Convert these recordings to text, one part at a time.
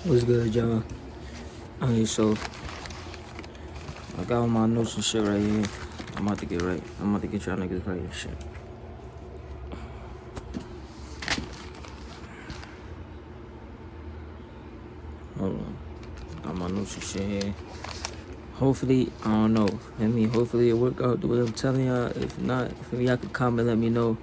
What's good, y'all? Okay, so I got all my notes and shit right here. I'm about to get right. I'm about to get y'all niggas right and shit. Hold on. Got my notes and shit here. Hopefully, I don't know. Hopefully it work out the way I'm telling y'all. If not, if y'all could comment, let me know.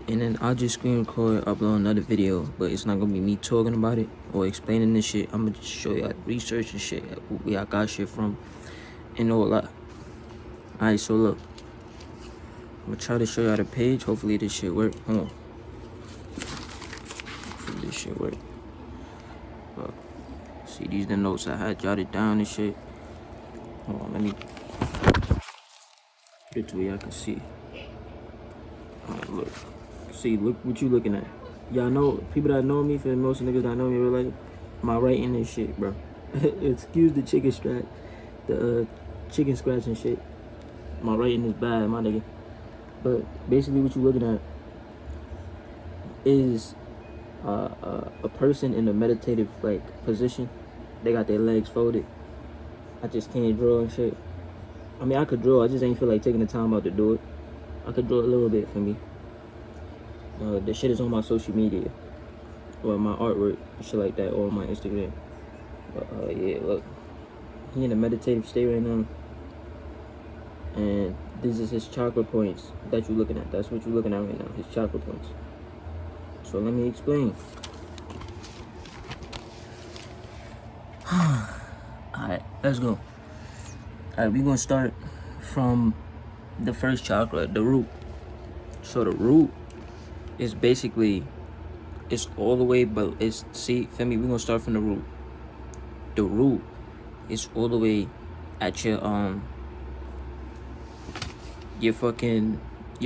And then I'll just screen record, upload another video. But it's not gonna be me talking about it or explaining this shit. I'm gonna just show y'all research and shit, where I got shit from, and all that. Alright, so look. I'm gonna try to show y'all the page. Hopefully this shit work. Hold on. Hopefully this shit work. Look. See, these the notes I had jotted down and shit. Hold on, let me get to where y'all can see. Alright, look. See, look what you looking at. Y'all know, people that know me, for most niggas that know me in real life, my writing and shit, bro. Excuse the chicken scratch, the chicken scratch and shit. My writing is bad, my nigga. But basically what you looking at is a person in a meditative like position. They got their legs folded. I just can't draw and shit. I mean, I could draw, I just ain't feel like taking the time out to do it. I could draw a little bit for me. The shit is on my social media, or my artwork, shit like that, or on my Instagram. But yeah, look, he in a meditative state right now, and this is his chakra points that you're looking at. That's what you're looking at right now, his chakra points. So let me explain. Alright, let's go. Alright, we're gonna start from the first chakra, the root. So the root is basically, it's all the way, but it's, see, feel me, we're gonna start from the root. The root is all the way at your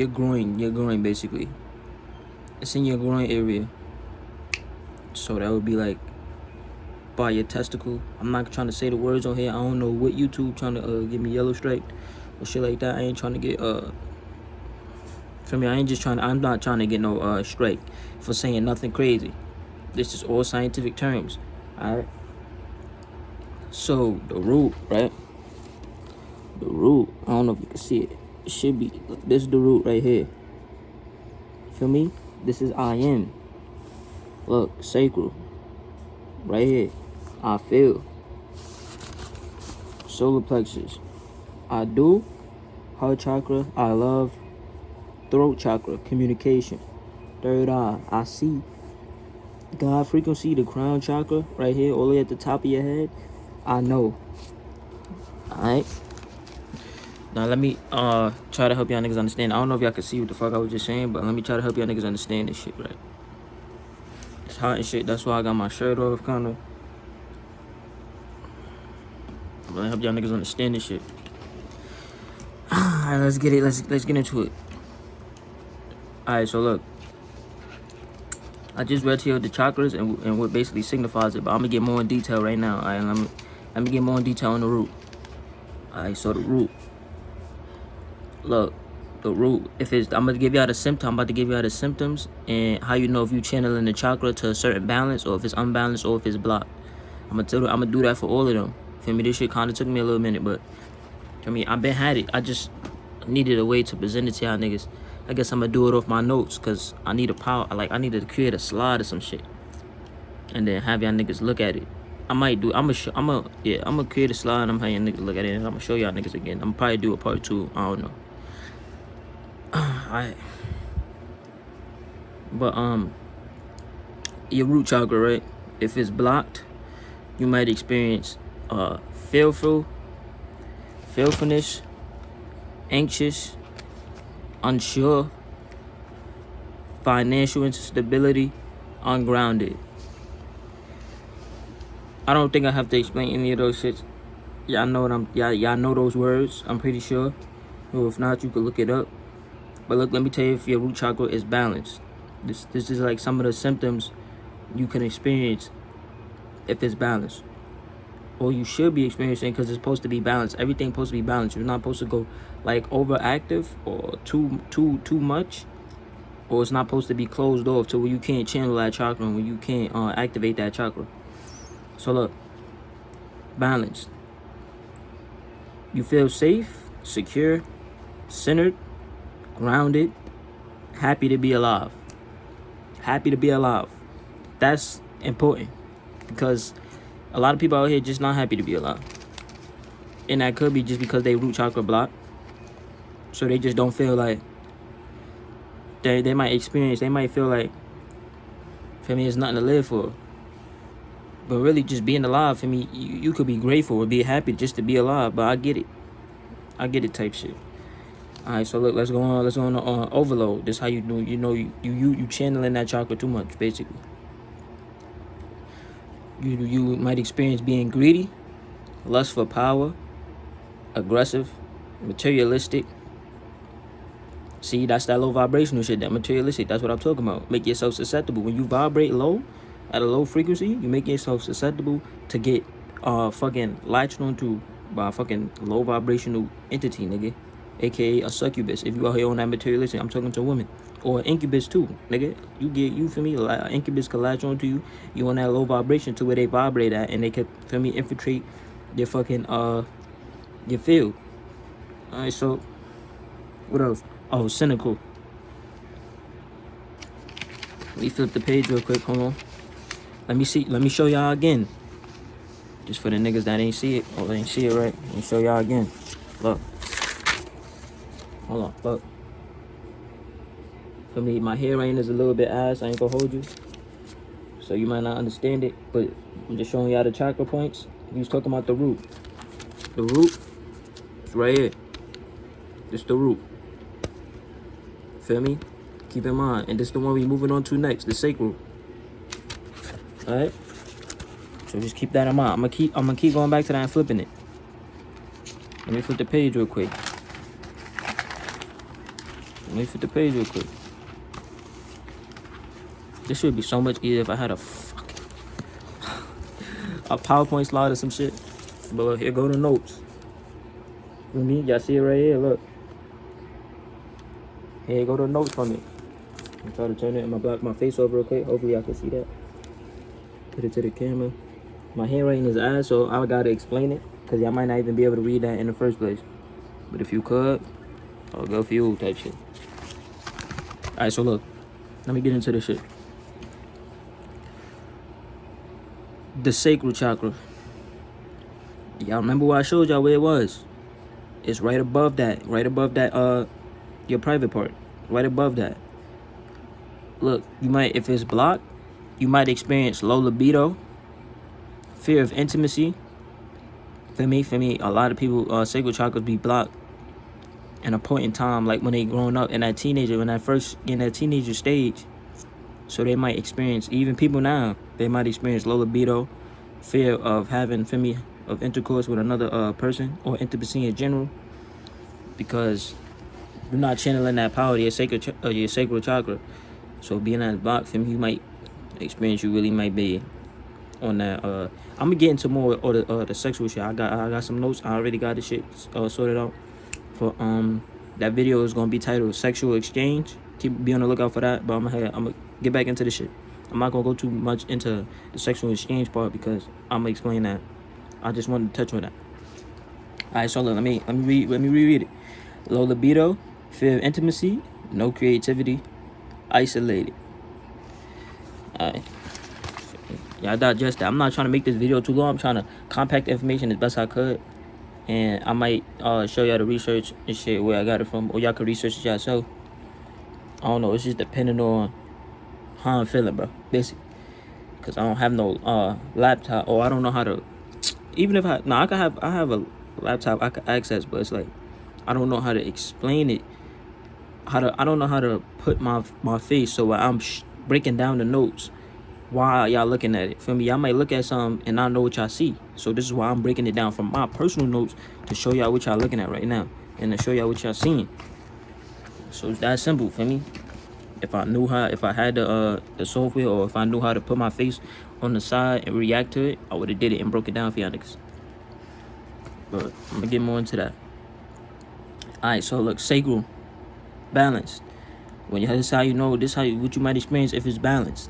groin basically. It's in your groin area. So that would be like by your testicle. I'm not trying to say the words on here. I don't know what YouTube trying to give me yellow stripe or shit like that. I ain't trying to get for me, I'm not trying to get no strike for saying nothing crazy. This is all scientific terms. Alright. So the root, right? The root, I don't know if you can see it. It should be, this is the root right here. Feel me? This is I am. Look, sacral. Right here. I feel. Solar plexus. I do. Heart chakra. I love. Throat chakra. Communication. Third eye. I see. God frequency. The crown chakra. Right here. All the way at the top of your head. I know. Alright. Now let me try to help y'all niggas understand. I don't know if y'all can see what the fuck I was just saying, but let me try to help y'all niggas understand this shit, right? It's hot and shit. That's why I got my shirt off, kind of. I'm gonna help y'all niggas understand this shit. Alright, let's get it. Let's get into it. Alright, so look. I just read to you the chakras and what basically signifies it, but I'm gonna get more in detail right now. Alright, let me get more in detail on the root. Alright, so the root. Look, the root. I'm about to give y'all the symptom. I'm about to give y'all the symptoms and how you know if you channeling the chakra to a certain balance or if it's unbalanced or if it's blocked. I'm gonna do that for all of them. Feel me? This shit kind of took me a little minute, but I mean, I've been had it. I just needed a way to present it to y'all niggas. I guess I'm gonna do it off my notes because I need a power. I need to create a slide or some shit, and then have y'all niggas look at it. I might do. I'm gonna create a slide. I'm having y'all niggas look at it, and I'm gonna show y'all niggas again. I'm gonna probably do a part 2. I don't know. Alright. But your root chakra, right? If it's blocked, you might experience fearfulness, anxious, unsure, financial instability, ungrounded. I don't think I have to explain any of those shits. Y'all know y'all know those words, I'm pretty sure. Or if not, you could look it up. But look, let me tell you if your root chakra is balanced. This is like some of the symptoms you can experience if it's balanced. Or you should be experiencing because it's supposed to be balanced. Everything's supposed to be balanced. You're not supposed to go like overactive or too much. Or it's not supposed to be closed off to where you can't channel that chakra and where you can't activate that chakra. So look, balanced. You feel safe, secure, centered, grounded, happy to be alive. Happy to be alive. That's important because a lot of people out here just not happy to be alive. And that could be just because they root chakra block. So they just don't feel like they might feel like, for me, it's nothing to live for. But really, just being alive, for me, you could be grateful or be happy just to be alive. But I get it type shit. All right, so look, let's go on overload. This how you do. You channeling that chakra too much, basically. You might experience being greedy, lust for power, aggressive, materialistic. See, that's that low vibrational shit, that materialistic. That's what I'm talking about. Make yourself susceptible. When you vibrate low, at a low frequency, you make yourself susceptible to get fucking latched onto by a fucking low vibrational entity, nigga. AKA a succubus. If you out here on that materialistic, I'm talking to a woman. Or an incubus too, nigga. You feel me? Like, an incubus can latch onto you. You on that low vibration to where they vibrate at, and they could, feel me, infiltrate your fucking your field. Alright, so what else? Oh, cynical. Let me flip the page real quick. Hold on. Let me show y'all again. Just for the niggas that ain't see it or ain't see it right. Let me show y'all again. Look. Hold on. Look. For me, my handwriting is a little bit ass. I ain't gonna hold you. So you might not understand it, but I'm just showing y'all the chakra points. He was talking about the root. The root is right here. This the root. Feel me? Keep in mind. And this the one we moving on to next, the sacral. Alright? So just keep that in mind. I'm gonna keep going back to that and flipping it. Let me flip the page real quick. This should be so much easier if I had a fucking a PowerPoint slide or some shit. But look, here go the notes. You know me? Y'all see it right here? Look. Here go the notes from it. I'm trying to turn it and block my face over real quick. Hopefully y'all can see that. Put it to the camera. My handwriting is ass, so I gotta explain it, because y'all might not even be able to read that in the first place. But if you could, I'll go for you type shit. Alright, so look. Let me get into this shit. The sacral chakra. Y'all remember where I showed y'all where it was? It's right above that. Your private part. Right above that. Look, you might, if it's blocked, you might experience low libido, fear of intimacy. For me, a lot of people, sacral chakras be blocked in a point in time, like when they growing up, in that teenager, when that first in that teenager stage. So they might experience, even people now, they might experience low libido, fear of having, of intercourse with another person, or intimacy in general, because you're not channeling that power to your sacral chakra. So being that block, you might experience, you really might be on that. I'm gonna get into more of the sexual shit. I got some notes. I already got the shit sorted out. For that video is gonna be titled "Sexual Exchange." Be on the lookout for that. But I'm gonna get back into the shit. I'm not gonna go too much into the sexual exchange part, because I'm gonna explain that. I just wanted to touch on that. Alright, so look, let me reread it. Low libido, fear of intimacy, no creativity, isolated. Alright. Yeah, I digest that. I'm not trying to make this video too long. I'm trying to compact the information as best I could. And I might show y'all the research and shit where I got it from, or y'all can research it yourself. I don't know. It's just depending on how I'm feeling, bro. Basically, because I don't have no laptop, or I don't know how to. Even if I have a laptop I can access, but it's like I don't know how to explain it. I don't know how to put my face so I'm breaking down the notes while y'all looking at it. Feel me? Y'all might look at something and I know what y'all see. So this is why I'm breaking it down from my personal notes to show y'all what y'all looking at right now, and to show y'all what y'all seeing. So it's that simple, for me. If I had the software, or if I knew how to put my face on the side and react to it, I would have did it and broke it down for y'all niggas. But I'm gonna get more into that. Alright, so look, sacral, balanced. This is how you know, what you might experience if it's balanced.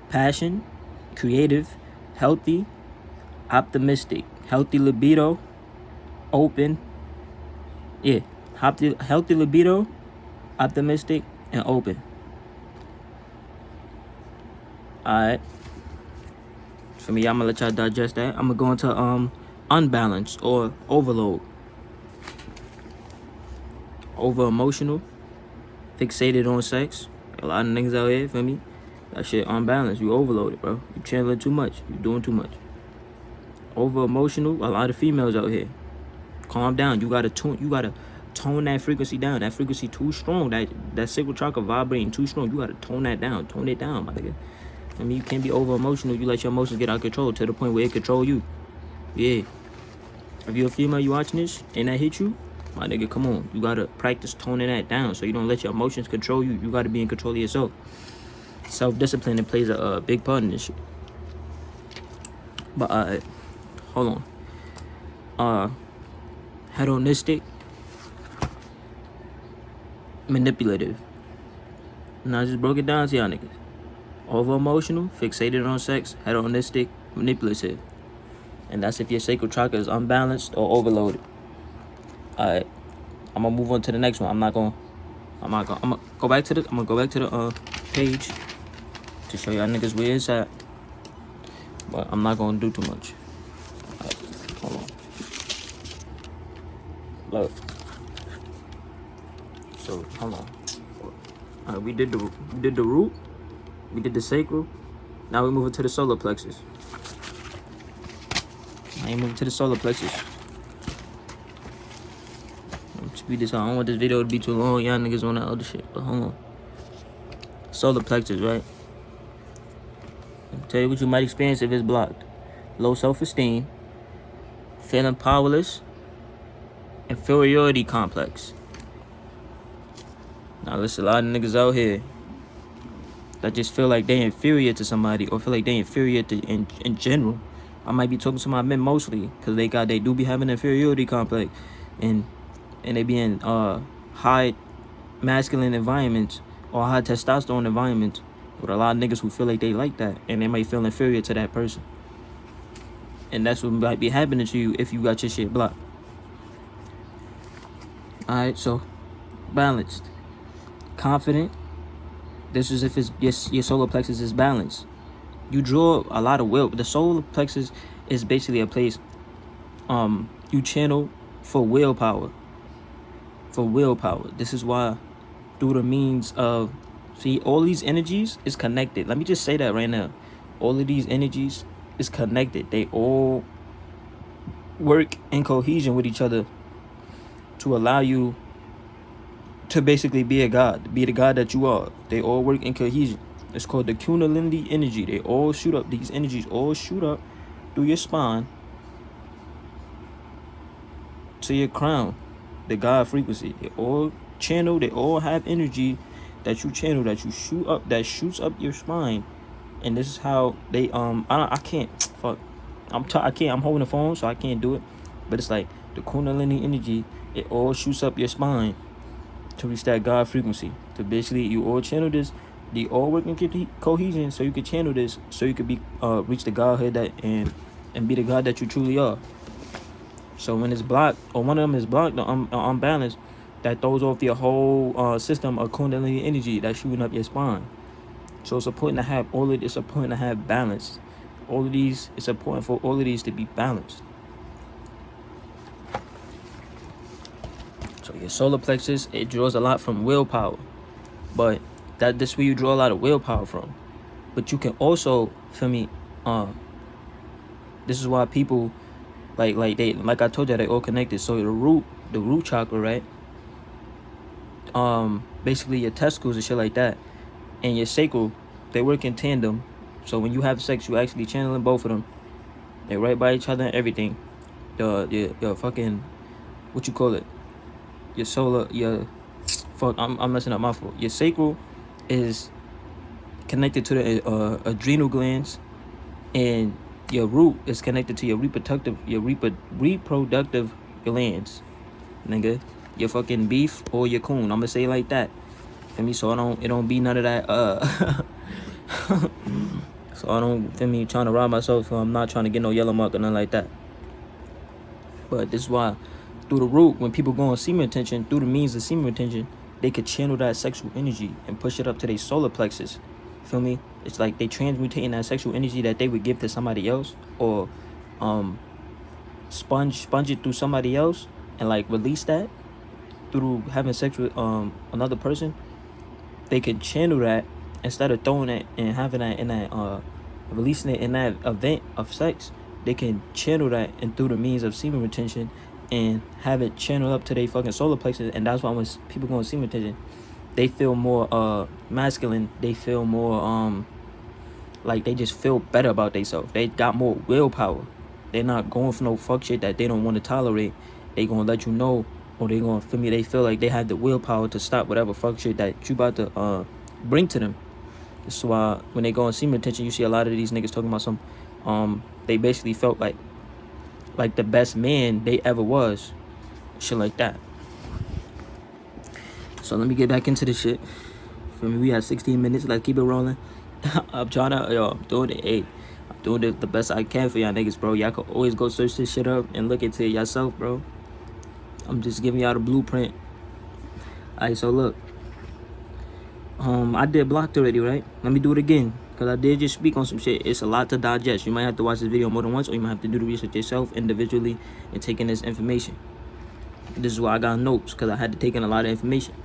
Passion, creative, healthy, optimistic, healthy libido, open. Yeah, healthy libido, optimistic, and open. Alright. For me, I'm gonna let y'all digest that. I'm gonna go into unbalanced or overload. Over emotional, fixated on sex. A lot of niggas out here, feel me? That shit unbalanced. You overloaded, bro. You channeling too much. You doing too much. Over emotional, a lot of females out here. Calm down. You gotta tone that frequency down. That frequency too strong. That sacral chakra vibrating too strong. You gotta tone that down. Tone it down, my nigga. I mean, you can't be over emotional. You let your emotions get out of control to the point where it control you. Yeah. If you're a female, you watching this and that hit you, my nigga, come on. You gotta practice toning that down so you don't let your emotions control you. You gotta be in control of yourself. Self-discipline plays a big part in this shit. But hold on. Hedonistic, manipulative. Now I just broke it down to y'all niggas. Over emotional, fixated on sex, hedonistic, manipulative. And that's if your sacral chakra is unbalanced or overloaded. Alright. I'm gonna move on to the next one. I'm gonna go back to the page to show y'all niggas where it's at. But I'm not gonna do too much. Alright, hold on. Look. So hold on. Alright, we did the root, we did the sacral. Now we moving to the solar plexus. I ain't moving to the solar plexus. Speed this out. I don't want this video to be too long. Y'all niggas on that other shit. But hold on. Solar plexus, right? I'll tell you what you might experience if it's blocked. Low self-esteem, feeling powerless, inferiority complex. Now listen, a lot of niggas out here that just feel like they inferior to somebody or feel like they inferior to in general. I might be talking to my men mostly because they do be having inferiority complex and they be in high masculine environments or high testosterone environments with a lot of niggas who feel like they like that and they might feel inferior to that person. And that's what might be happening to you if you got your shit blocked. Alright, so balanced. Confident. This is if it's your solar plexus is balanced. You draw a lot of will. The solar plexus is basically a place you channel for willpower. For willpower. This is why through the means of all these energies is connected. Let me just say that right now. All of these energies is connected. They all work in cohesion with each other to allow you to basically be a god, be the god that you are. They all work in cohesion. It's called the Kundalini energy. They all shoot up. These energies all shoot up through your spine to your crown, the God frequency. They all channel. They all have energy that you channel, that you shoot up, that shoots up your spine. And this is how they I can't fuck. I'm holding the phone, so I can't do it. But it's like the Kundalini energy. It all shoots up your spine to reach that God frequency. To basically you all channel this. They all work in cohesion, so you can channel this, so you could be reach the Godhood that and be the God that you truly are. So when it's blocked, or one of them is blocked or unbalanced, that throws off your whole system of Kundalini energy that's shooting up your spine. So it's important to have all of this. It's important to have balance. All of these. It's important for all of these to be balanced. So your solar plexus, it draws a lot from willpower, but that's where you draw a lot of willpower from. But you can also, feel me, this is why people like I told you, they all connected. So the root chakra, right? Basically your testicles and shit like that, and your sacral, they work in tandem. So when you have sex, you actually channeling both of them. They're right by each other and everything. Your fucking, what you call it? Your solar, I'm messing up, my fault. Your sacral is connected to the adrenal glands, and your root is connected to your reproductive glands, nigga. Your fucking beef or your coon. I'm gonna say it like that. Feel me? So it don't be none of that So I don't, feel me, trying to rob myself. So I'm not trying to get no yellow mark or nothing like that. But this is why, through the root, when people go on semen retention, through the means of semen retention, they could channel that sexual energy and push it up to their solar plexus. Feel me? It's like they transmutating that sexual energy that they would give to somebody else, or sponge it through somebody else, and like release that through having sex with another person. They can channel that instead of throwing it and having that in that releasing it in that event of sex. They can channel that and through the means of semen retention and have it channel up to their fucking solar plexus. And that's why when people go on semen retention, they feel more masculine. They feel more like they just feel better about themselves. They got more willpower. They're not going for no fuck shit that they don't want to tolerate. They gonna let you know, or they gonna, feel me, they feel like they have the willpower to stop whatever fuck shit that you about to bring to them. That's why when they go on semen retention, you see a lot of these niggas talking about some they basically felt like the best man they ever was, shit like that. So let me get back into this shit. Feel me? We have 16 minutes. Let's keep it rolling. I'm trying to, I'm doing it. Hey, I'm doing it the best I can for y'all niggas, bro. Y'all can always go search this shit up and look into it yourself, bro. I'm just giving y'all the blueprint. Alright, so look. I did blocked already, right? Let me do it again, because I did just speak on some shit. It's a lot to digest. You might have to watch this video more than once, or you might have to do the research yourself individually and take in this information. This is why I got notes, because I had to take in a lot of information.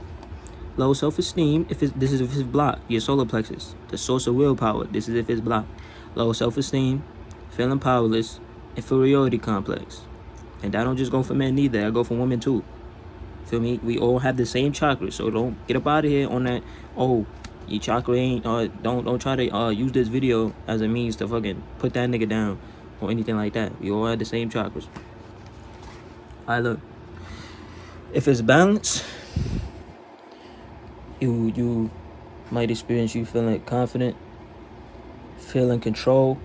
Low self-esteem, if it's blocked. Your solar plexus, the source of willpower. This is if it's blocked. Low self-esteem, feeling powerless, inferiority complex. And that don't just go for men neither. I go for women too. Feel me? We all have the same chakras, so don't get up out of here on that. Oh, your chakra ain't. Don't try to use this video as a means to fucking put that nigga down or anything like that. We all have the same chakras. Alright, look. If it's balanced, you might experience you feeling confident, feeling control,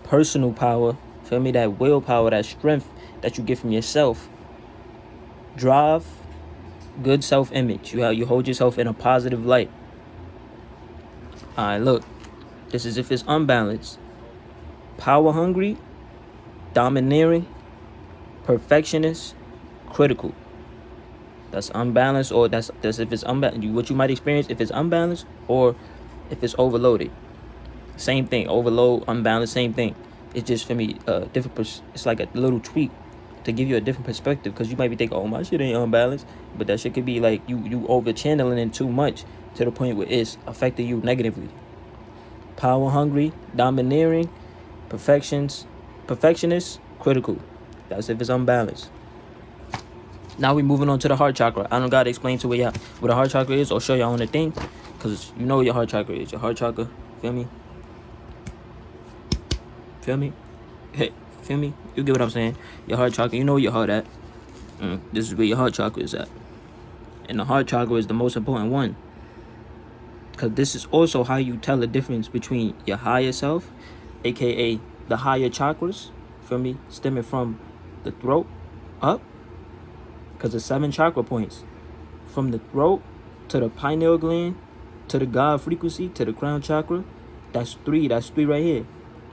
personal power. Feel me? That willpower, that strength that you get from yourself. Drive, good self-image. You hold yourself in a positive light. Alright, look. This is if it's unbalanced. Power hungry, domineering, perfectionist, critical. That's unbalanced, or that's if it's unbalanced. What you might experience if it's unbalanced, or if it's overloaded. Same thing. Overload, unbalanced, same thing. It's just, for me, different. It's like a little tweak to give you a different perspective, because you might be thinking, oh, my shit ain't unbalanced, but that shit could be like you over channeling it too much to the point where it's affecting you negatively. Power hungry, domineering, perfectionist, critical. That's if it's unbalanced. Now we moving on to the heart chakra. I don't gotta explain to y'all what the heart chakra is or show y'all on the thing, because you know what your heart chakra is. Your heart chakra, feel me? Feel me? Hey, feel me? You get what I'm saying? Your heart chakra, you know where your heart at. This is where your heart chakra is at. And the heart chakra is the most important one, because this is also how you tell the difference between your higher self, aka the higher chakras, feel me, stemming from the throat up, because the 7 chakra points, from the throat to the pineal gland to the God frequency to the crown chakra. That's 3 right here.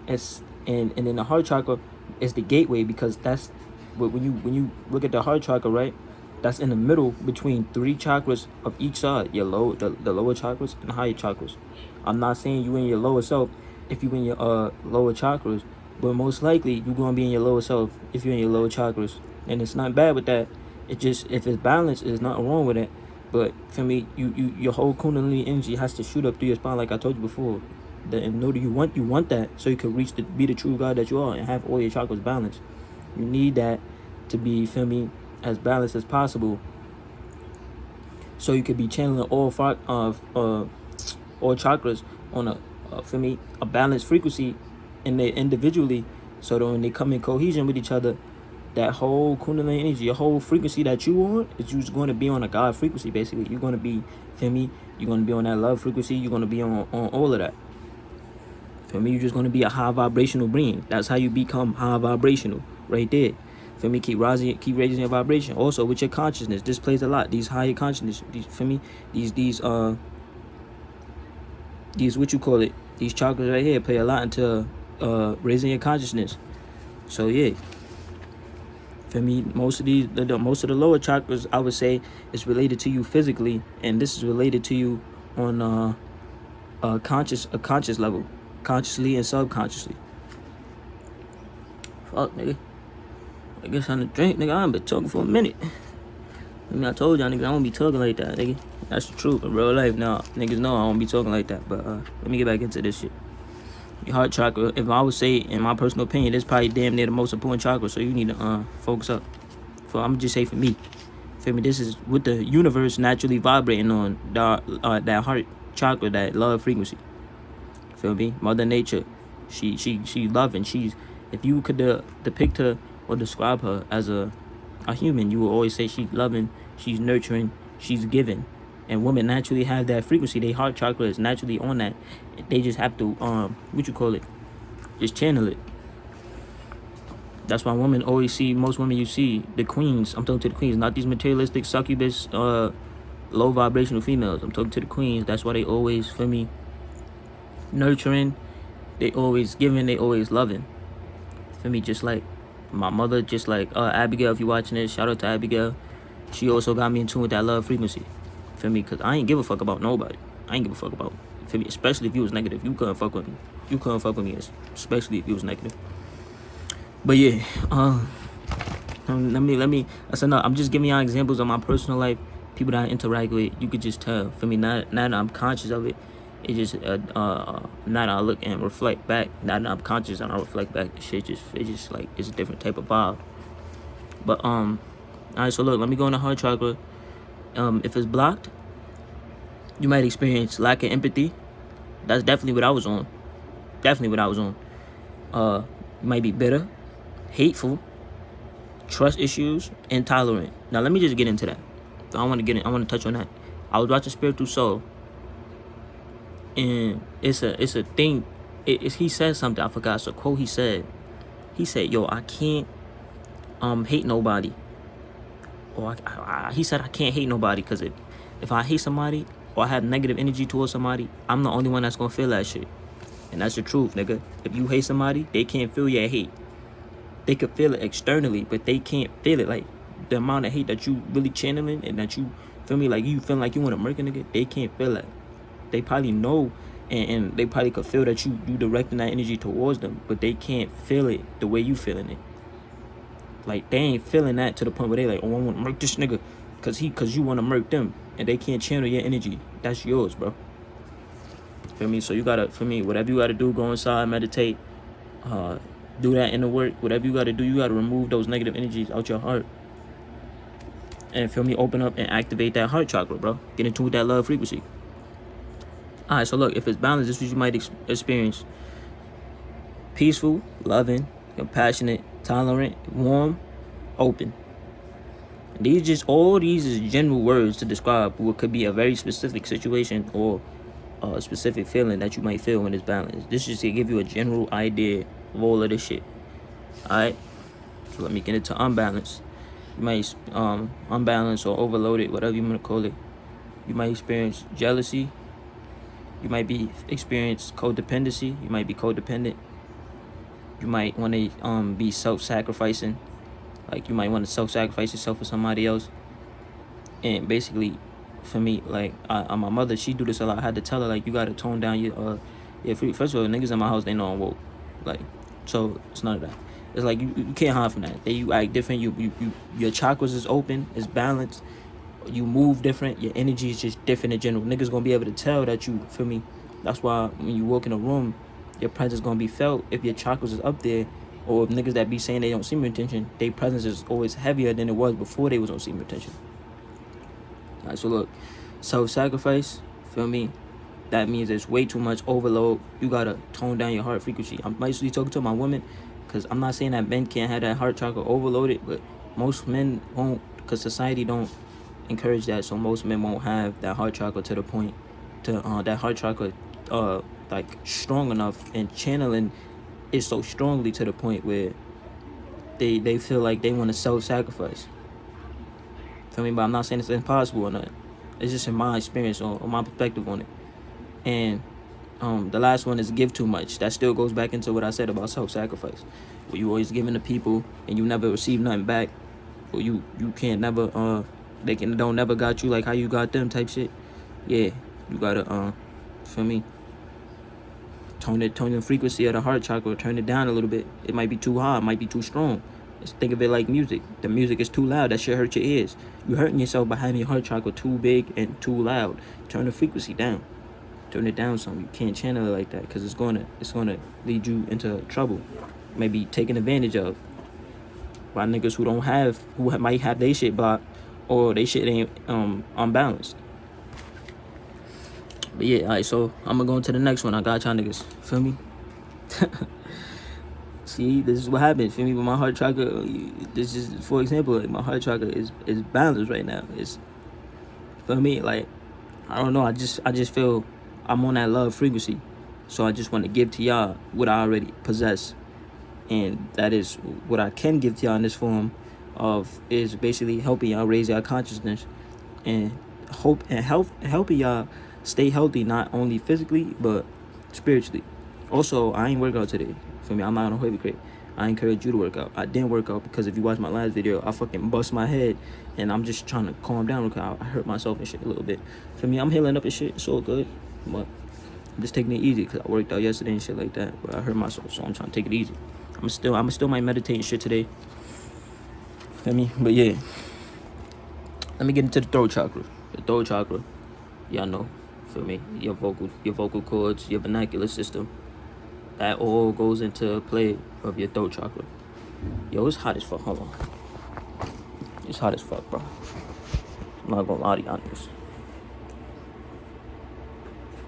And then the heart chakra is the gateway, because that's when you look at the heart chakra, right? That's in the middle between 3 chakras of each side. Your the lower chakras and the higher chakras. I'm not saying you in your lower self if you in your lower chakras, but most likely you're gonna be in your lower self if you're in your lower chakras. And it's not bad with that. It just, if it's balanced, there's nothing wrong with it. But for me, your whole kundalini energy has to shoot up through your spine, like I told you before. In order you want that, so you can be the true God that you are and have all your chakras balanced. You need that to be, feel me, as balanced as possible, so you could be channeling all chakras on a balanced frequency, and they individually, so that when they come in cohesion with each other, that whole kundalini energy, your whole frequency that you on, is you're going to be on a God frequency. Basically, you're going to be, feel me, you're going to be on that love frequency. You're going to be on all of that. Feel me? You're just going to be a high vibrational being. That's how you become high vibrational, right there. Feel me? Keep raising your vibration. Also with your consciousness, this plays a lot. These higher consciousness, feel me? These what you call it? These chakras right here play a lot into raising your consciousness. So yeah, for me, most of the lower chakras, I would say, is related to you physically, and this is related to you on a conscious level, consciously and subconsciously. Fuck, nigga. I guess I'm the drink, nigga. I've been talking for a minute. I mean, I told y'all, niggas, I don't be talking like that, nigga. That's the truth. In real life, now, niggas know I don't be talking like that. But let me get back into this shit. Your heart chakra, if I would say, in my personal opinion, it's probably damn near the most important chakra. So you need to focus up. I'm just say for me. Feel me? This is what the universe naturally vibrating on, that heart chakra, that love frequency. Feel me? Mother Nature, she loving. If you could depict her or describe her as a human, you will always say she's loving, she's nurturing, she's giving. And women naturally have that frequency. Their heart chakra is naturally on that. They just have to just channel it. That's why women always see, most women you see, the queens. I'm talking to the queens, not these materialistic succubus, low vibrational females. I'm talking to the queens. That's why they always, feel me, nurturing. They always giving. They always loving. Feel me? Just like my mother, just like Abigail. If you're watching this, shout out to Abigail. She also got me in tune with that love frequency. Feel me? Because I ain't give a fuck about nobody. I ain't give a fuck about, feel me? Especially if you was negative. You couldn't fuck with me. You couldn't fuck with me, especially if you was negative. But yeah, let me. I said no. I'm just giving y'all examples of my personal life. People that I interact with, you could just tell. For me, now that I'm conscious of it, it just now that I look and reflect back. Now that I'm conscious and I reflect back, the shit just like it's a different type of vibe. But all right. So look, let me go in the heart chakra. If it's blocked, you might experience lack of empathy. That's definitely what I was on. You might be bitter, hateful, trust issues, intolerant. Now let me just get into that. I want to touch on that. I was watching Spiritual Soul, and it's a thing. He said something, I forgot. It's a quote he said. He said, "Yo, I can't hate nobody." Or he said, "I can't hate nobody because if I hate somebody or I have negative energy towards somebody, I'm the only one that's gonna feel that shit." And that's the truth, nigga. If you hate somebody, they can't feel your hate. They could feel it externally, but they can't feel it. Like, the amount of hate that you really channeling and that you, feel me, like you feel like you want to murder nigga, they can't feel that. They probably know, and they probably could feel that you directing that energy towards them, but they can't feel it the way you feeling it. Like, they ain't feeling that to the point where they like, oh, I want to murk this nigga because you want to murk them, and they can't channel your energy. That's yours, bro. Feel me? So you gotta, for me, whatever you gotta do, go inside, meditate, do that inner work. Whatever you gotta do, you gotta remove those negative energies out your heart. And feel me, open up and activate that heart chakra, bro. Get into that love frequency. Alright, so look, if it's balanced, this is what you might experience. Peaceful, loving, compassionate, tolerant, warm, open. All these is general words to describe what could be a very specific situation or a specific feeling that you might feel when it's balanced. This is to give you a general idea of all of this shit. Alright? So let me get into unbalanced. You might unbalanced or overloaded, whatever you want to call it. You might experience jealousy. You might experience codependency. You might be codependent. You might want to be self-sacrificing. Like, you might want to self-sacrifice yourself for somebody else. And basically, for me, like, my mother, she do this a lot. I had to tell her, like, you got to tone down your first of all, niggas in my house, they know I'm woke. Like, so it's none of that. It's like, you can't hide from that. You act different. Your chakras is open, it's balanced. You move different. Your energy is just different in general. Niggas gonna be able to tell that you, feel me? That's why when you walk in a room, your presence gonna be felt if your chakras is up there. Or if niggas that be saying they don't see me attention, their presence is always heavier than it was before they was on see me attention. Alright, so look, self-sacrifice, feel me? That means there's way too much overload. You gotta tone down your heart frequency. I'm mostly talking to my women, because I'm not saying that men can't have that heart chakra overloaded, but most men won't, because society don't encourage that. So most men won't have that heart chakra to the point to that heart chakra like strong enough, and channeling it so strongly to the point where they feel like they want to self-sacrifice. Feel me? But I'm not saying it's impossible or nothing. It's just in my experience or my perspective on it. And The last one is give too much. That still goes back into what I said about self-sacrifice. Where you always giving to people and you never receive nothing back. Or you can't never, don't never got you like how you got them type shit. Yeah, you gotta, feel me? Tone the frequency of the heart chakra, turn it down a little bit. It might be too high, it might be too strong. Just think of it like music. The music is too loud, that shit hurt your ears. You hurting yourself by having your heart chakra too big and too loud. Turn the frequency down. Turn it down some. You can't channel it like that because it's gonna lead you into trouble. Maybe taken advantage of by niggas who might have their shit blocked or they shit ain't unbalanced. But yeah, alright, so I'm gonna go into the next one. I got y'all niggas. Feel me? See, this is what happens. Feel me? With my heart chakra, this is, for example, like my heart chakra is balanced right now. It's, feel me? Like, I don't know. I just feel I'm on that love frequency. So I just want to give to y'all what I already possess. And that is what I can give to y'all in this form of is basically helping y'all raise y'all consciousness and helping y'all stay healthy, not only physically but spiritually. Also, I ain't work out today. For me, I'm not on a hypocrite. I encourage you to work out. I didn't work out because if you watch my last video, I fucking bust my head and I'm just trying to calm down because I hurt myself and shit a little bit. For me, I'm healing up and shit. It's all good, but I'm just taking it easy because I worked out yesterday and shit like that. But I hurt myself, so I'm trying to take it easy. I'm still might meditate and shit today. Feel me? But yeah, let me get into the throat chakra. The throat chakra, y'all know. Feel me? Your vocal cords, your vernacular system. That all goes into play of your throat chakra. Yo, it's hot as fuck. Hold on. It's hot as fuck, bro. I'm not gonna lie to y'all niggas.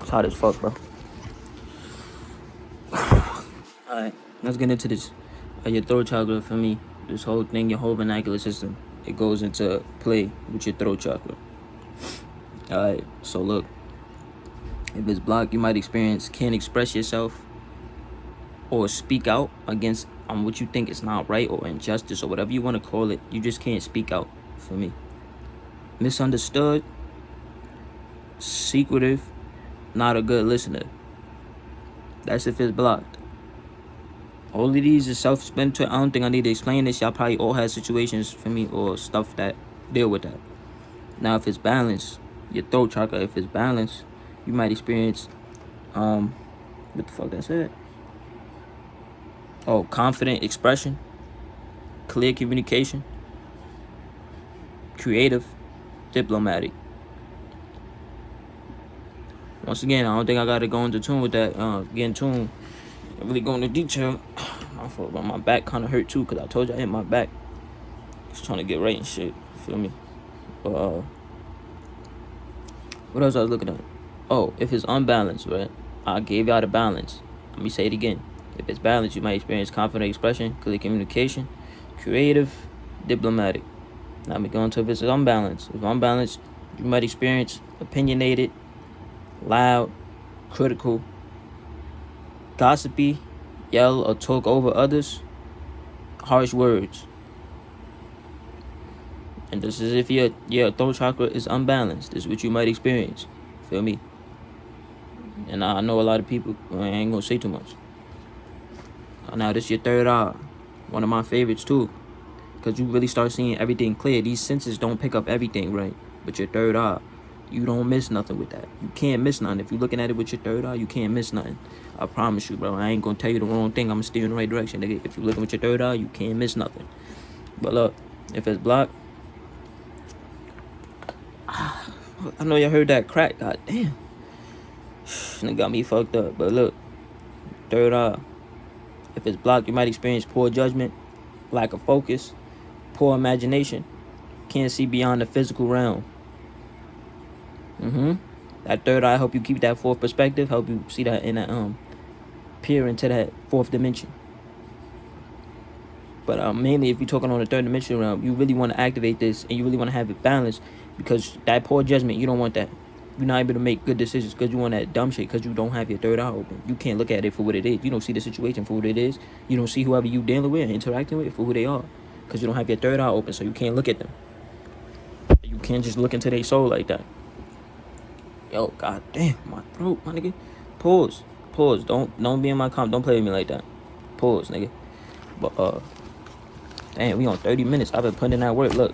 It's hot as fuck, bro. Alright, let's get into this. Your throat chakra, for me, this whole thing, your whole vernacular system, it goes into play with your throat chakra. Alright, so look. If it's blocked, you might can't express yourself or speak out against what you think is not right or injustice or whatever you want to call it. You just can't speak out, for me. Misunderstood, secretive, not a good listener. That's if it's blocked. All of these is self-explanatory. I don't think I need to explain this. Y'all probably all have situations, for me, or stuff that deal with that. Now, if it's balanced, your throat chakra, if it's balanced, you might experience, what the fuck that said? Oh, confident expression, clear communication, creative, diplomatic. Once again, I don't think I gotta go into tune with that. Get in tune, really go into detail. My fault, but my back kind of hurt too, cause I told you I hit my back. Just trying to get right and shit. Feel me? But what else I was looking at? Oh, if it's unbalanced, right? I gave y'all the balance. Let me say it again. If it's balanced, you might experience confident expression, clear communication, creative, diplomatic. Now we go into if it's unbalanced. If unbalanced, you might experience opinionated, loud, critical, gossipy, yell or talk over others, harsh words. And this is if your throat chakra is unbalanced. This is what you might experience. Feel me? And I know a lot of people, I ain't gonna say too much. Now this your third eye. One of my favorites too. Because you really start seeing everything clear. These senses don't pick up everything, right? But your third eye, you don't miss nothing with that. You can't miss nothing. If you're looking at it with your third eye, you can't miss nothing. I promise you, bro. I ain't gonna tell you the wrong thing. I'm gonna steer in the right direction, nigga. If you're looking with your third eye, you can't miss nothing. But look, if it's blocked, I know y'all heard that crack. God damn. It got me fucked up. But look, third eye. If it's blocked, you might experience poor judgment, lack of focus, poor imagination, can't see beyond the physical realm. That third eye help you keep that fourth perspective, help you see that in that peer into that fourth dimension. But mainly if you're talking on the third dimension realm, you really want to activate this and you really want to have it balanced, because that poor judgment, you don't want that. You're not able to make good decisions because you want that dumb shit, because you don't have your third eye open. You can't look at it for what it is. You don't see the situation for what it is. You don't see whoever you dealing with and interacting with for who they are, because you don't have your third eye open, so you can't look at them. You can't just look into their soul like that. Yo, god damn, my throat, my nigga. Pause. Pause. Don't be in my comment. Don't play with me like that. Pause, nigga. But damn, we on 30 minutes. I've been putting in that work. Look,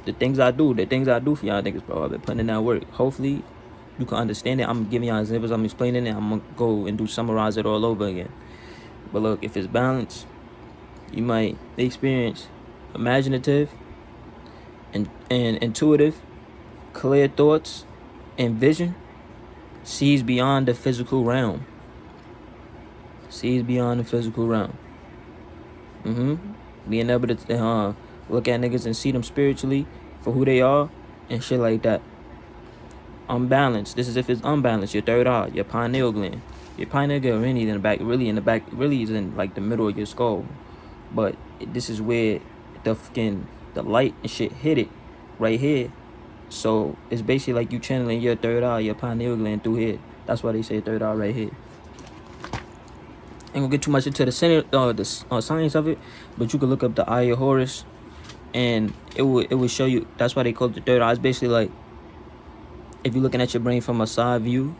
the things I do for y'all niggas, bro. I've been putting in that work. Hopefully, you can understand it. I'm giving y'all examples. I'm explaining it. I'm gonna go and summarize it all over again. But look, if it's balanced, you might experience imaginative and intuitive, clear thoughts and vision. Sees beyond the physical realm. Sees beyond the physical realm. Being able to look at niggas and see them spiritually for who they are and shit like that. Unbalanced. This is if it's unbalanced. Your third eye, your pineal gland. Your pineal gland really in the back, really is in like the middle of your skull. But this is where the light and shit hit it right here. So it's basically like you channeling your third eye, your pineal gland through here. That's why they say third eye right here. Ain't gonna get too much into the science of it, but you can look up the eye of Horus, and it would show you. That's why they call it the third eye. It's basically like if you're looking at your brain from a side view,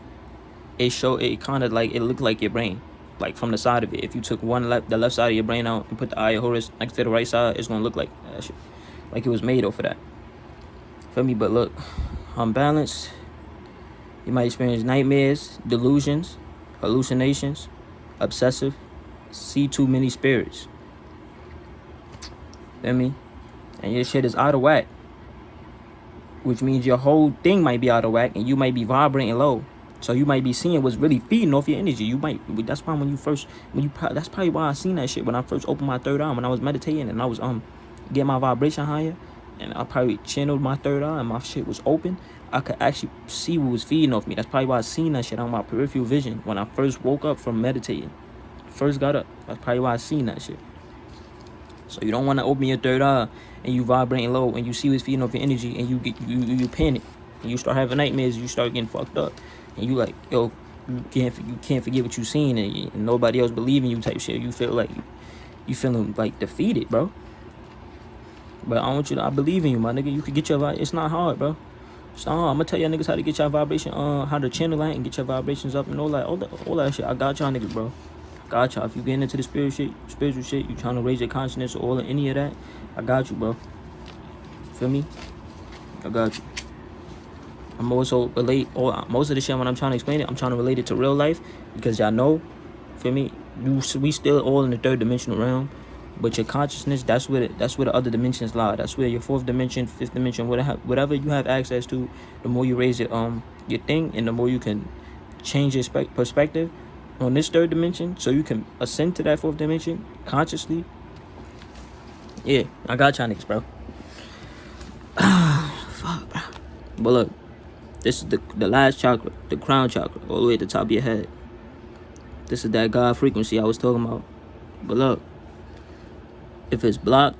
it kind of like it looked like your brain, like from the side of it. If you took the left side of your brain out and put the eye of Horus next to the right side, it's gonna look like that shit, like it was made over that. Feel me? But look, unbalanced. You might experience nightmares, delusions, hallucinations, obsessive, see too many spirits. Feel me? And your shit is out of whack, which means your whole thing might be out of whack, and you might be vibrating low. So you might be seeing what's really feeding off your energy. That's why that's probably why I seen that shit when I first opened my third eye, when I was meditating and I was getting my vibration higher, and I probably channeled my third eye and my shit was open. I could actually see what was feeding off me. That's probably why I seen that shit on my peripheral vision when I first woke up from meditating. First got up. That's probably why I seen that shit. So you don't want to open your third eye and you vibrating low and you see what's feeding off your energy and you panic and you start having nightmares. You start getting fucked up and you like, yo, you can't forget what you seen and nobody else believing you type shit. You feel like you feeling like defeated, bro. But I believe in you, my nigga. You could get your vibe. It's not hard, bro. It's not hard. I'm gonna tell y'all niggas how to get your vibration, how to channel that and get your vibrations up and all that shit. I got y'all niggas, bro. I got y'all. If you getting into the spiritual shit, you trying to raise your consciousness or all of any of that, I got you, bro. Feel me? I got you. I'm also most of the shit when I'm trying to explain it, I'm trying to relate it to real life because y'all know, feel me? We still all in the third dimensional realm. But your consciousness, that's where the other dimensions lie. That's where your fourth dimension, fifth dimension, whatever you have access to, the more you raise your thing, and the more you can change your perspective on this third dimension, so you can ascend to that fourth dimension consciously. Yeah, I got y'all niggas, bro. Fuck, bro. But look, this is the last chakra, the crown chakra, all the way at the top of your head. This is that God frequency I was talking about. But look, if it's blocked,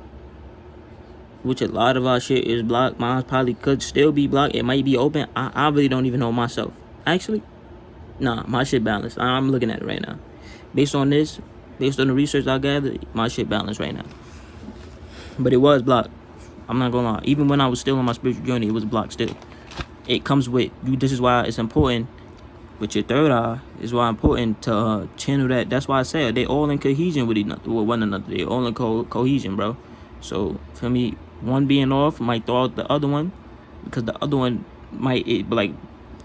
which a lot of our shit is blocked, mine probably could still be blocked. It might be open. I really don't even know myself. Actually, nah, my shit balanced. I'm looking at it right now. Based on the research I gathered, my shit balanced right now. But it was blocked. I'm not gonna lie. Even when I was still on my spiritual journey, it was blocked still. It comes with you. This is why it's important. With your third eye is why it's important to channel that. That's why I say they all in cohesion with one another. They all in cohesion, bro. So for me, one being off might throw out the other one, because the other one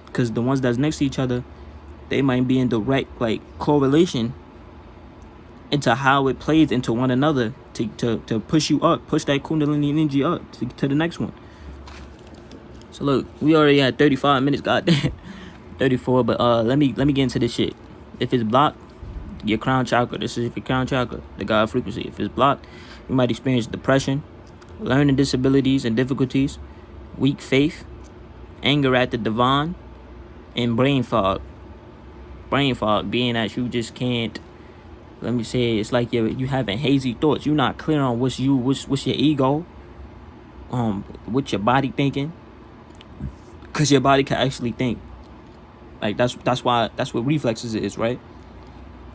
because the ones that's next to each other, they might be in direct like correlation into how it plays into one another to push you up, push that Kundalini energy up to the next one. So look, we already at 35 minutes, goddamn. 34, but let me get into this shit. If it's blocked, your crown chakra, this is your crown chakra, the God frequency. If it's blocked, you might experience depression, learning disabilities and difficulties, weak faith, anger at the divine, and brain fog. Brain fog being that you just can't, let me say, it's like you having hazy thoughts. You're not clear on what's your ego, what your body thinking, because your body can actually think. Like that's what reflexes is, right?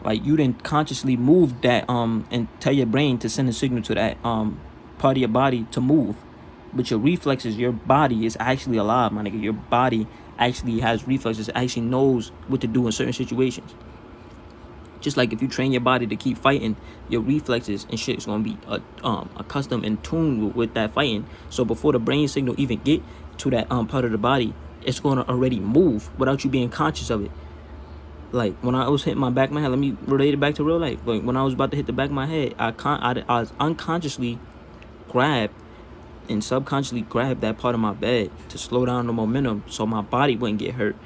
Like you didn't consciously move that and tell your brain to send a signal to that part of your body to move, but your reflexes, your body is actually alive, my nigga. Your body actually has reflexes, actually knows what to do in certain situations. Just like if you train your body to keep fighting, your reflexes and shit is gonna be accustomed and tuned with that fighting. So before the brain signal even get to that part of the body, it's gonna already move without you being conscious of it. Like when I was hitting my back of my head, let me relate it back to real life. Like when I was about to hit the back of my head, I was unconsciously grabbed and subconsciously grabbed that part of my bed to slow down the momentum so my body wouldn't get hurt.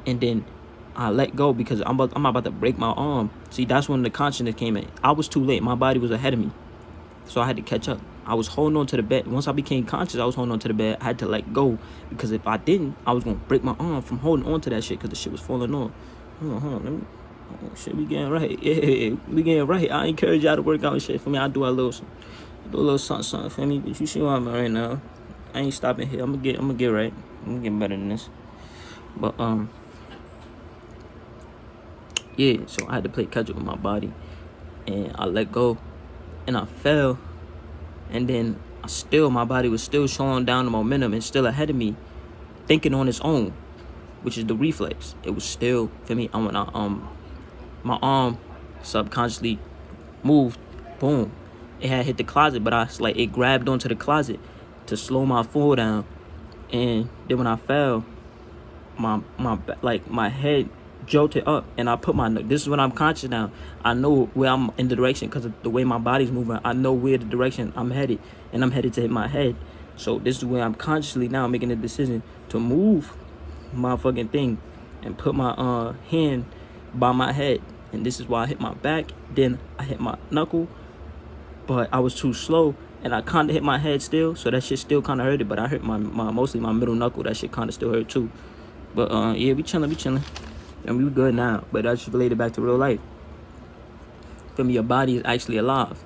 And then I let go because I'm about to break my arm. See, that's when the consciousness came in. I was too late. My body was ahead of me. So I had to catch up. I was holding on to the bed. Once I became conscious, I was holding on to the bed. I had to let go because if I didn't, I was going to break my arm from holding on to that shit because the shit was falling off. Hold on, let me... Oh, shit, we getting right. Yeah, we getting right. I encourage y'all to work out and shit. For me, I do a little something for me. But you see where I'm at right now. I ain't stopping here. I'm gonna get right. I'm getting better than this. But yeah, so I had to play catch up with my body, and I let go, and I fell, and then my body was still showing down the momentum and still ahead of me, thinking on its own, which is the reflex. It was still for me. When my arm subconsciously moved, boom, it had hit the closet, but it grabbed onto the closet to slow my fall down, and then when I fell, my head jolted up, and I put this is when I'm conscious now. I know where I'm in the direction because of the way my body's moving. I know where the direction I'm headed, and I'm headed to hit my head. So this is where I'm consciously now making the decision to move my fucking thing and put my hand by my head. And this is why I hit my back, then I hit my knuckle, but I was too slow, and I kind of hit my head still, so that shit still kind of hurted, but I hurt mostly my middle knuckle. That shit kind of still hurt too. But yeah, we chilling. And we good now, but that's related back to real life. For me, your body is actually alive,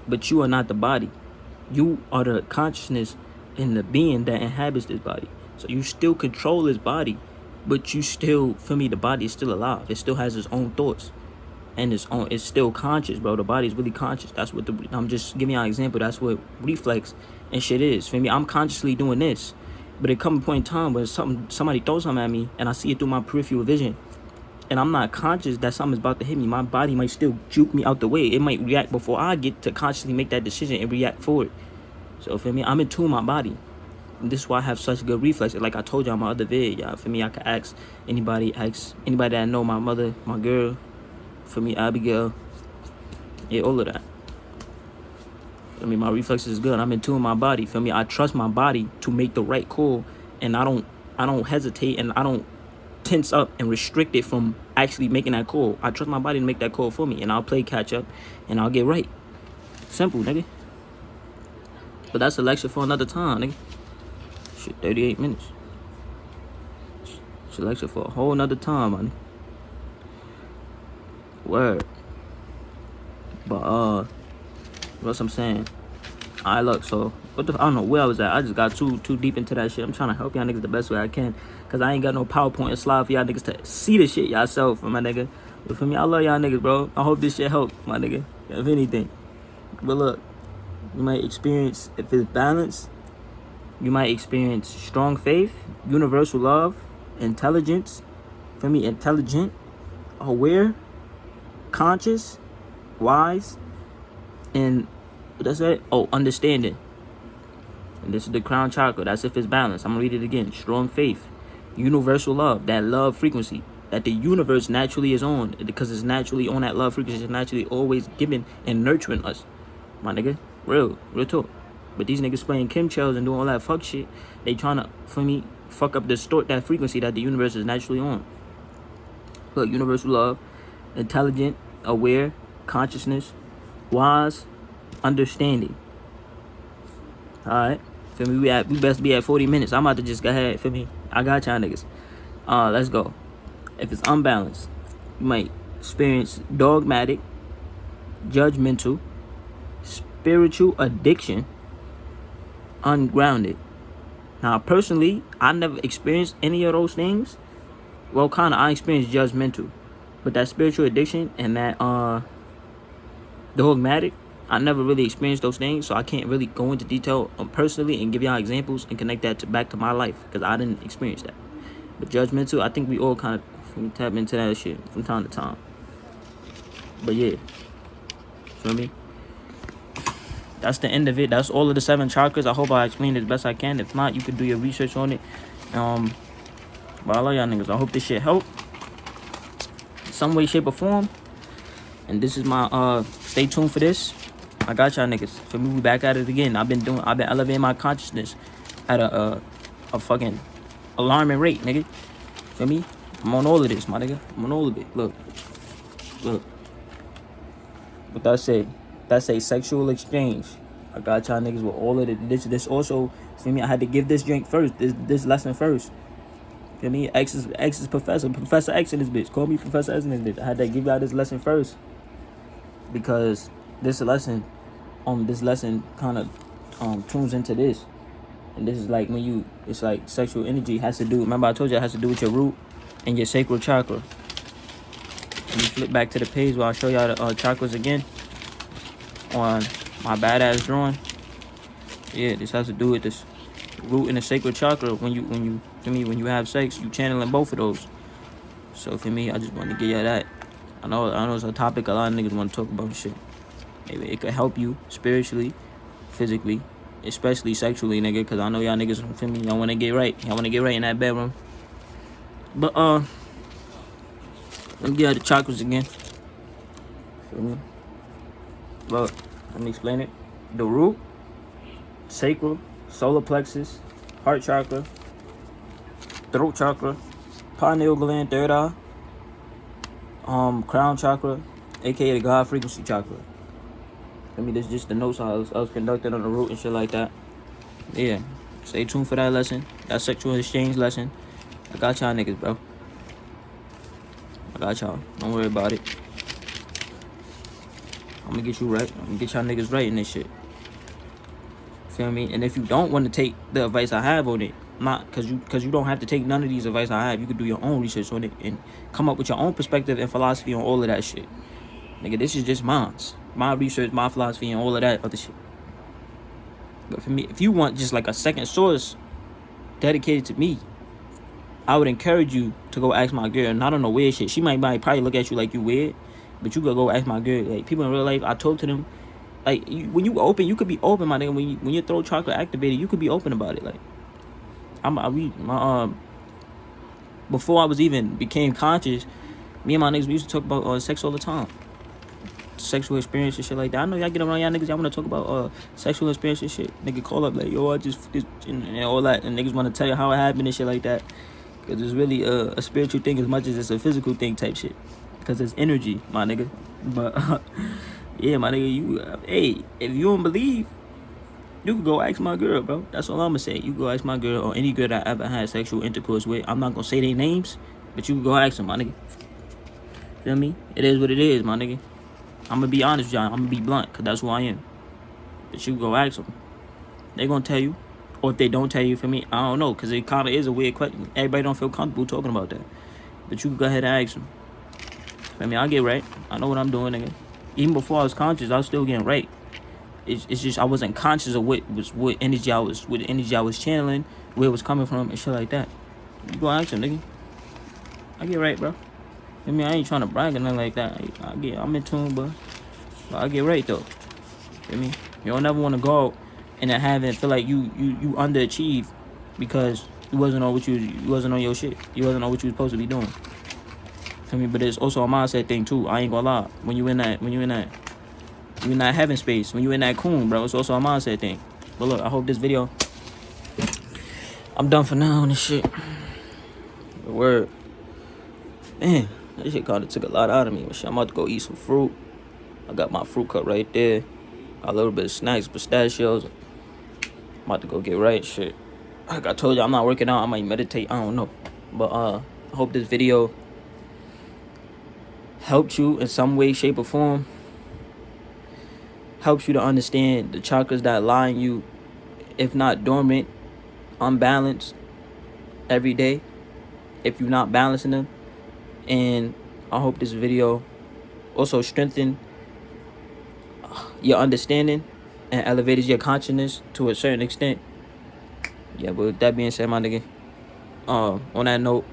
but you are not the body. You are the consciousness and the being that inhabits this body. So you still control this body, but you still, for me, the body is still alive. It still has its own thoughts, and it's still conscious, bro. The body is really conscious. That's what I'm just giving you an example. That's what reflex and shit is. For me, I'm consciously doing this, but it comes a point in time where somebody throws something at me, and I see it through my peripheral vision, and I'm not conscious that something's about to hit me. My body might still juke me out the way. It might react before I get to consciously make that decision and react for it. So for me, I'm in tune with my body. And this is why I have such good reflexes. Like I told you on my other vid, y'all. For me, I could ask anybody that I know, my mother, my girl, for me, Abigail, yeah, all of that. I mean, my reflexes is good. I'm in tune with my body. For me, I trust my body to make the right call, and I don't hesitate, and I don't tense up and restrict it from actually making that call. I trust my body to make that call for me, and I'll play catch up, and I'll get right. Simple, nigga. But that's a lecture for another time, nigga. Shit, 38 minutes. It's a lecture for a whole nother time, man. Word. But what's I'm saying? Alright, look, so I don't know where I was at. I just got too deep into that shit. I'm trying to help y'all niggas the best way I can, cause I ain't got no PowerPoint and slide for y'all niggas to see the shit yourself, my nigga. But for me, I love y'all niggas, bro. I hope this shit help, my nigga. If anything. But look, you might experience, if it's balanced, you might experience strong faith, universal love, intelligence. For me, intelligent, aware, conscious, wise, and that's it. Oh, understanding. And this is the crown chakra. That's if it's balanced. I'm gonna read it again. Strong faith, universal love, that love frequency that the universe naturally is on, because it's naturally on that love frequency. It's naturally always giving and nurturing us, my nigga. Real talk. But these niggas playing chemtrails and doing all that fuck shit. They trying to, for me, fuck up, distort that frequency that the universe is naturally on. Look, universal love, intelligent, aware, consciousness, wise, understanding. Alright. Feel me? We best be at 40 minutes. I'm about to just go ahead. Feel me? I got y'all niggas. Let's go. If it's unbalanced, you might experience dogmatic, judgmental, spiritual addiction, ungrounded. Now, personally, I never experienced any of those things. Well, kind of, I experienced judgmental. But that spiritual addiction and that dogmatic, I never really experienced those things, so I can't really go into detail personally and give y'all examples and connect that back to my life, because I didn't experience that. But judgmental, I think we all kind of tap into that shit from time to time. But yeah, feel me? That's the end of it. That's all of the 7 chakras. I hope I explained it as best I can. If not, you could do your research on it. But I love y'all niggas. I hope this shit help some way, shape, or form. And this is my stay tuned for this. I got y'all niggas. For me, we back at it again. I've been elevating my consciousness at a fucking alarming rate, nigga. For me, I'm on all of this, my nigga. I'm on all of it. Look. But that's a sexual exchange. I got y'all niggas with all of it. This also, for me, I had to give this drink first. This lesson first. For me, X is Professor X in this bitch. Call me Professor X in this bitch. I had to give y'all this lesson first because this lesson kind of tunes into this, and this is like when it's like sexual energy has to do. Remember, I told you it has to do with your root and your sacral chakra. Let me flip back to the page where I'll show y'all the chakras again on my badass drawing. Yeah, this has to do with this root and the sacral chakra. When you have sex, you channeling both of those. So for me, I just want to give y'all that. I know it's a topic a lot of niggas want to talk about and shit. Maybe it could help you spiritually, physically, especially sexually, nigga. Because I know y'all niggas, feel me, y'all want to get right. Y'all want to get right in that bedroom. But let me get out the chakras again. Feel me? Look, let me explain it. The root, sacral, solar plexus, heart chakra, throat chakra, pineal gland, third eye, crown chakra, aka the God frequency chakra. I mean, this is just the notes I was conducting on the root and shit like that. Yeah, stay tuned for that lesson. That sexual exchange lesson. I got y'all niggas, bro. I got y'all. Don't worry about it. I'm gonna get you right. I'm gonna get y'all niggas right in this shit. Feel me? And if you don't want to take the advice I have on it, not because you don't have to take none of these advice I have. You can do your own research on it and come up with your own perspective and philosophy on all of that shit. Nigga, this is just my research, my philosophy, and all of that other shit. But for me, if you want just like a second source dedicated to me, I would encourage you to go ask my girl. Not on no weird shit. She might probably look at you like you weird, but you could go ask my girl. Like, people in real life, I talk to them. Like, when you open, you could be open, my nigga. When your throat chakra activated, you could be open about it. Like, before I was even became conscious, me and my niggas, we used to talk about sex all the time. Sexual experience and shit like that. I know y'all get around y'all niggas, y'all want to talk about sexual experience and shit. Nigga call up like, yo, I just and all that, and niggas want to tell you how it happened and shit like that. Because it's really a spiritual thing as much as it's a physical thing type shit. Because it's energy, my nigga. But yeah, my nigga, hey, if you don't believe, you can go ask my girl, bro. That's all I'm gonna say. You go ask my girl or any girl that I ever had sexual intercourse with. I'm not gonna say their names, but you can go ask them, my nigga. Feel me? It is what it is, my nigga. I'm gonna be honest, John. I'm gonna be blunt, because that's who I am. But you go ask them. They gonna tell you. Or if they don't tell you, for me, I don't know, because it kind of is a weird question. Everybody don't feel comfortable talking about that. But you can go ahead and ask them. I mean, I get right. I know what I'm doing, nigga. Even before I was conscious, I was still getting right. It's just I wasn't conscious of what energy I was channeling, where it was coming from, and shit like that. You go ask them, nigga. I get right, bro. I mean, I ain't trying to brag or nothing like that. I'm in tune, but I get right though. I mean, you don't ever want to go out and then feel like you underachieved because you wasn't on your shit. You wasn't on what you was supposed to be doing. Feel me? But it's also a mindset thing too. I ain't gonna lie. When you in that heaven space, when you in that coon, bro, it's also a mindset thing. But look, I hope this video. I'm done for now on this shit. Word. Man, this shit kind of took a lot out of me. I'm about to go eat some fruit. I got my fruit cup right there. Got a little bit of snacks, pistachios. I'm about to go get right, shit. Like I told you, I'm not working out. I might meditate. I don't know. But I hope this video helped you in some way, shape, or form. Helps you to understand the chakras that lie in you, if not dormant, unbalanced every day, if you're not balancing them. And I hope this video also strengthened your understanding and elevated your consciousness to a certain extent. Yeah, but with that being said, my nigga, On that note,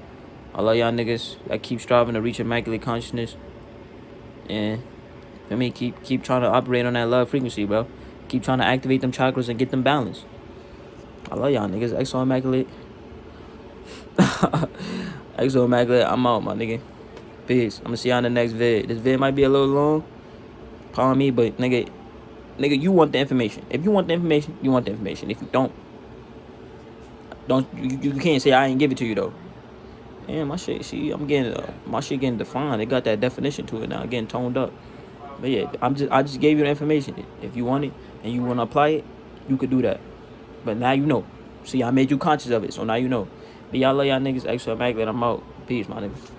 I love y'all niggas. I keep striving to reach immaculate consciousness. And for me, keep trying to operate on that love frequency, bro. Keep trying to activate them chakras and get them balanced. I love y'all niggas. XO Immaculate. XO Immaculate, I'm out, my nigga. Peace. I'm gonna see y'all in the next vid. This vid might be a little long. Pardon me, but nigga, you want the information. If you want the information, you want the information. If you don't you can't say I ain't give it to you though. Damn, my shit, see, I'm getting my shit getting defined. It got that definition to it now, getting toned up. But yeah, I just gave you the information. If you want it and you want to apply it, you could do that. But now you know. See, I made you conscious of it, so now you know. But y'all love y'all niggas. XO Immaculate, I'm out. Peace, my niggas.